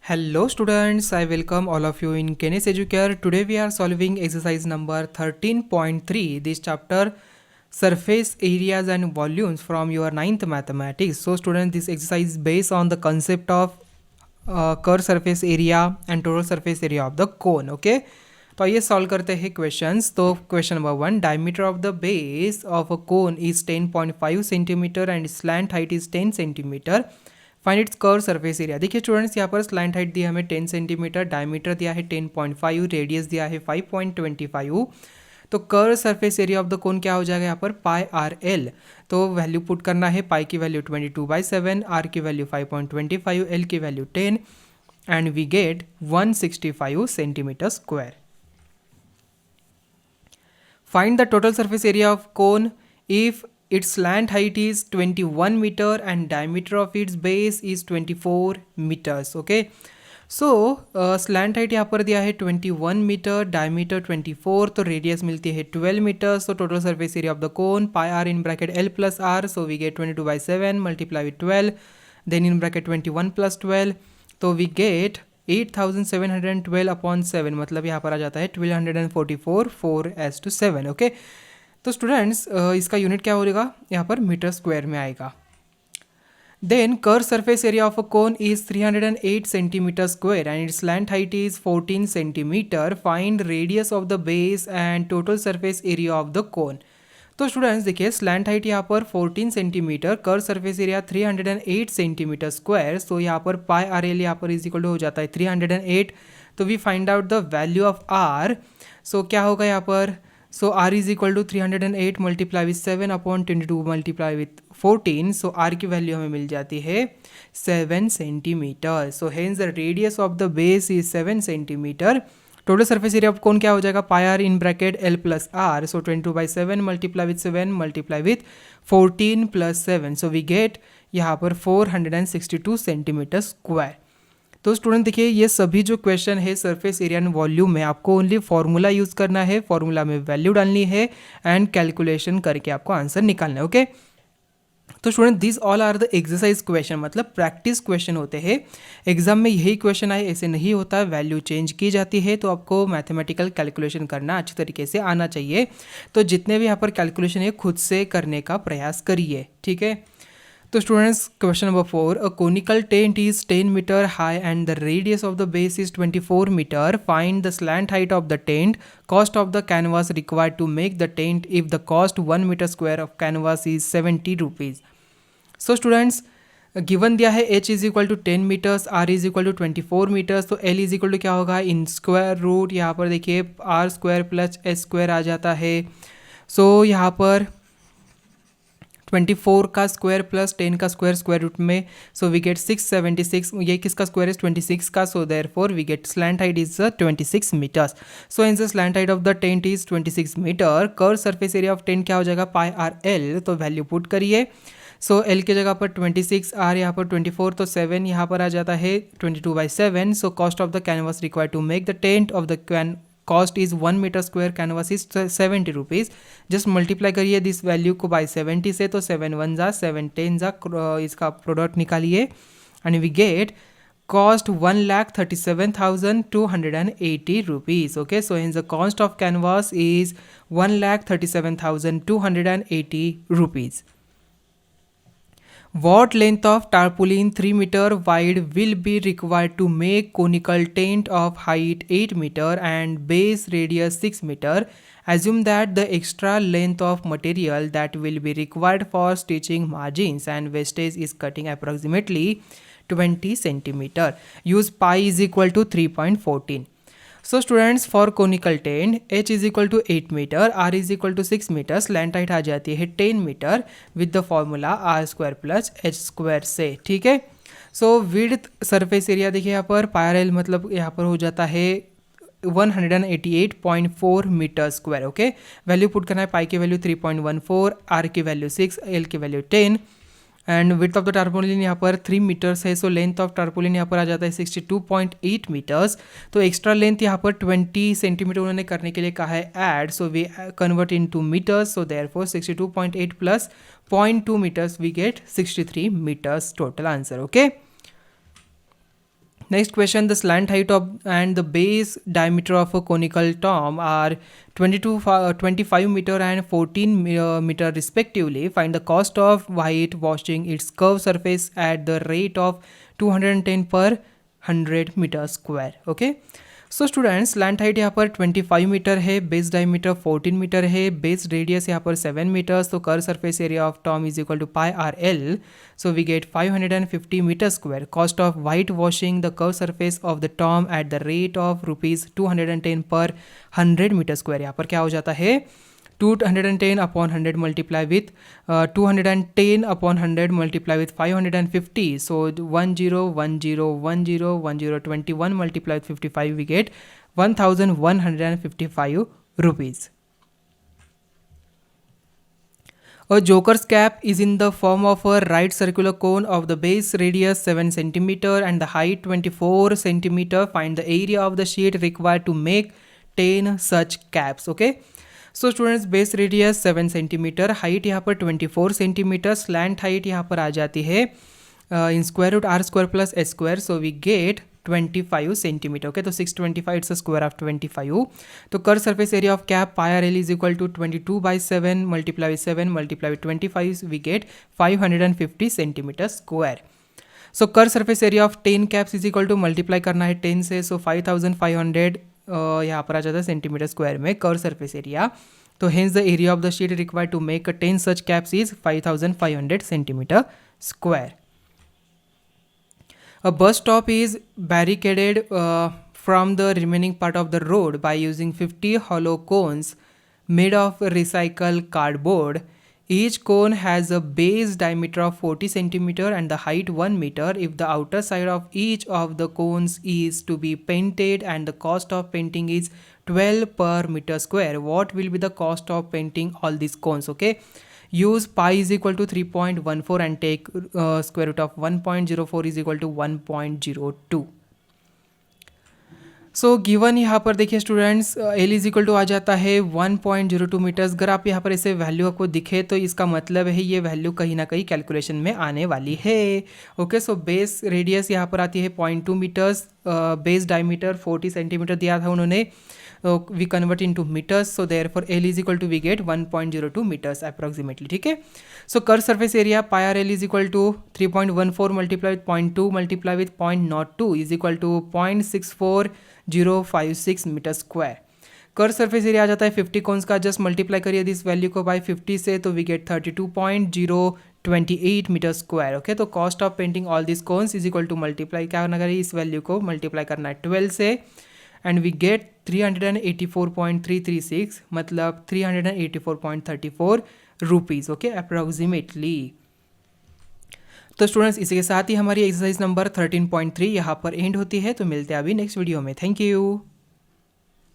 Hello students, I welcome all of you in Kenes Educare. Today we are solving exercise number 13.3, this chapter surface areas and volumes from your ninth mathematics. So students, this exercise is based on the concept of curved surface area and total surface area of the cone. Okay, तो आइए solve करते हैं questions. तो question number 1, diameter of the base of a cone is 10.5 centimetre and slant height is 10 centimetre. Find its curve surface area. देखिए students, यहाँ पर slant height दिया हमें 10 सेंटीमीटर, डायमीटर दिया है 10.5, रेडियस दिया है 5.25. तो curve surface area of the cone क्या हो जाएगा यहाँ पर पाई आर एल. तो वैल्यू पुट करना है. पाई की वैल्यू 22/7, आर की वैल्यू 5.25, एल की value 10 and we get 165 centimetre square. Find the total surface area of cone if its slant height is 21 meter and diameter of its base is 24 meters. Okay, so slant height यहाँ पर दिया है 21 metre, diameter 24, तो radius मिलती है 12 metres. तो total surface area of the cone pi R in bracket L plus R, so we get 22/7 multiply with 12, then in bracket 21 plus 12, तो we gate 8712 upon 7, मतलब यहाँ पर आ जाता है 1244 4:7. ओके, तो स्टूडेंट्स इसका यूनिट क्या होगा यहाँ पर मीटर स्क्वायर में आएगा. Then curve surface area of a cone is 308 centimetre square and its slant height is 14 centimetre. Find radius of the base and total surface area of the cone. तो students देखिए, slant height यहाँ पर 14 centimetre, curve surface area 308 centimetre square. So यहाँ पर pi R L यहाँ पर is equal to हो जाता है 308. तो we find out the value of R. So क्या होगा यहाँ पर, so R is equal to 308 multiply with 7 upon 22 multiply with 14. So R की वैल्यू हमें मिल जाती है 7 centimetre. So hence the radius of the base is 7 centimetre. Total surface area of cone क्या हो जाएगा, pi R in bracket L plus R. So 22/7 multiply with 7 multiply with 14 plus 7, so we get यहाँ पर 462 centimetre square. तो student देखिए, ये सभी जो क्वेश्चन है सरफेस एरिया एंड वॉल्यूम में, आपको ओनली फॉर्मूला यूज़ करना है, फॉर्मूला में वैल्यू डालनी है एंड कैलकुलेशन करके आपको आंसर निकालना है. ओके, तो student this all are the exercise question, मतलब प्रैक्टिस क्वेश्चन होते हैं. एग्जाम में यही क्वेश्चन आए ऐसे नहीं होता, वैल्यू चेंज की जाती है. तो आपको मैथमेटिकल कैलकुलेशन करना अच्छी तरीके से आना चाहिए. तो जितने भी यहाँ पर कैलकुलेशन है खुद से करने का प्रयास करिए, ठीक है. तो students question number 4, a conical tent is 10 metre high and the radius of the base is 24 metre. Find the slant height of the tent, cost of the canvas required to make the tent if the cost 1 metre square of canvas is 70 rupees. So students given दिया है h is equal to 10 metres, r is equal to 24 metres. तो l is equal to क्या होगा, in square root यहाँ पर देखिए r square plus s square आ जाता है. सो यहाँ पर 24 का स्क्वायर प्लस 10 का स्क्वायर स्क्वायर रूट में, सो वी गेट 676. ये किसका स्क्वायर है, 26 का. So therefore we get slant height is 26 metres. So in the slant height of the tent is 26 metre. Curve surface area of tent क्या हो जाएगा, pi R L. तो value put करिए. So L की जगह पर 26, आर यहाँ पर 24, तो 7 यहाँ पर आ जाता है 22/7. So cost of the canvas required to make the tent of the can cost is 1 metre square canvas is 70 rupees. Just multiply करिए दिस वैल्यू को बाय 70 से. तो 7 1 जा 7 10 जा, इसका प्रोडक्ट निकालिए and we get cost 1,37,280 rupees. Okay, so in the cost of canvas is 1,37,280 rupees. What length of tarpaulin 3 meter wide will be required to make conical tent of height 8 meter and base radius 6 meter? Assume that the extra length of material that will be required for stitching margins and wastage is cutting approximately 20 centimeter. Use pi is equal to 3.14. So students, for conical tent h is equal to 8 meter, r is equal to 6 meter, slant height आ जाती है 10 metre with the formula R square plus H square से, ठीक है. सो width surface area देखिए यहाँ पर पायरल, मतलब यहाँ पर हो जाता है 188.4 metre square. Okay, value put करना है. पाई की वैल्यू 3.14, आर की वैल्यू 6, एल की value 10 and width of the tarpaulin यहाँ पर 3 मीटर्स है. सो लेंथ ऑफ टारपोलिन यहाँ पर आ जाता है 62.8 मीटर्स. तो एक्स्ट्रा लेंथ यहाँ पर 20 सेंटीमीटर उन्होंने करने के लिए कहा है add. So we convert into metres. So therefore 62.8 plus 0.2 metres we get 63 metres total answer. Okay, Next question, the slant height of and the base diameter of a conical tomb are 25 meter and 14 meter respectively. Find the cost of whitewashing its curved surface at the rate of 210 per 100 meter square. Okay. So students slant height यहाँ पर 25 metre है, base diameter 14 metre है, base radius यहाँ पर 7 metres, तो curve surface area of tomb is equal to pi R L. So we get 550 metre square. Cost of white washing the curve surface of the tomb at the rate of ₹210 per 100 metre square. यहाँ पर क्या हो जाता है 210 upon 100 multiply with 210 upon 100 multiply with 550. So 10 10 10 10 21 multiply with 55, we get 1155 rupees. A joker's cap is in the form of a right circular cone of the base radius 7 cm and the height 24 cm. Find the area of the sheet required to make 10 such caps. Okay. So students base radius 7 centimetre, height यहाँ पर 24 centimetre, slant height यहाँ पर आ जाती है in square root R square plus S square. So we get 25 centimetre. Okay, तो 625 it's square of 25. तो curve surface area of cap pi R L is equal to 22/7 multiply with 7 multiply with 25, we get 550 centimetre square. So curve surface area of 10 caps is equal to multiply करना है 10 से, सो 5500 यहाँ पर आ जाता है centimetre square में curve surface area. तो hence the area of the sheet required to make 10 such caps is 5500 centimetre square. A bus stop is barricaded from the remaining part of the road by using 50 hollow cones made of recycled cardboard. Each cone has a base diameter of 40 centimeter and the height 1 meter. If the outer side of each of the cones is to be painted and the cost of painting is 12 per meter square, what will be the cost of painting all these cones? Okay, use pi is equal to 3.14 and take square root of 1.04 is equal to 1.02. So given यहाँ पर देखिए students L is equal to आ जाता है 1.02 metres. अगर आप यहाँ पर ऐसे वैल्यू आपको दिखे तो इसका मतलब है ये वैल्यू कहीं ना कहीं कैलकुलेशन में आने वाली है. ओके, सो बेस रेडियस यहाँ पर आती है 0.2 मीटर्स, बेस डायमीटर 40 सेंटीमीटर दिया था उन्होंने, we convert into metres. So therefore L is equal to we get 1.02 metres approximately. ठीक है, so curve surface area pi R L is equal to 3.14 multiply with 0.2 multiply with 0.02 is equal to 0.64056 metre square. Curve surface area आ जाता है 50 cones का, just multiply करिए this value को by 50 से, तो we get 32.028 metre square. Okay, तो cost of painting all this cones is equal to multiply क्या करना है, इस वैल्यू को मल्टीप्लाई करना है 12 से, एंड वी गेट 384.336 मतलब 384.34 रुपीज़. Okay, approximately. तो स्टूडेंट्स इसी के साथ ही हमारी एक्सरसाइज नंबर 13.3 यहाँ पर एंड होती है. तो मिलते हैं अभी नेक्स्ट वीडियो में. Thank you.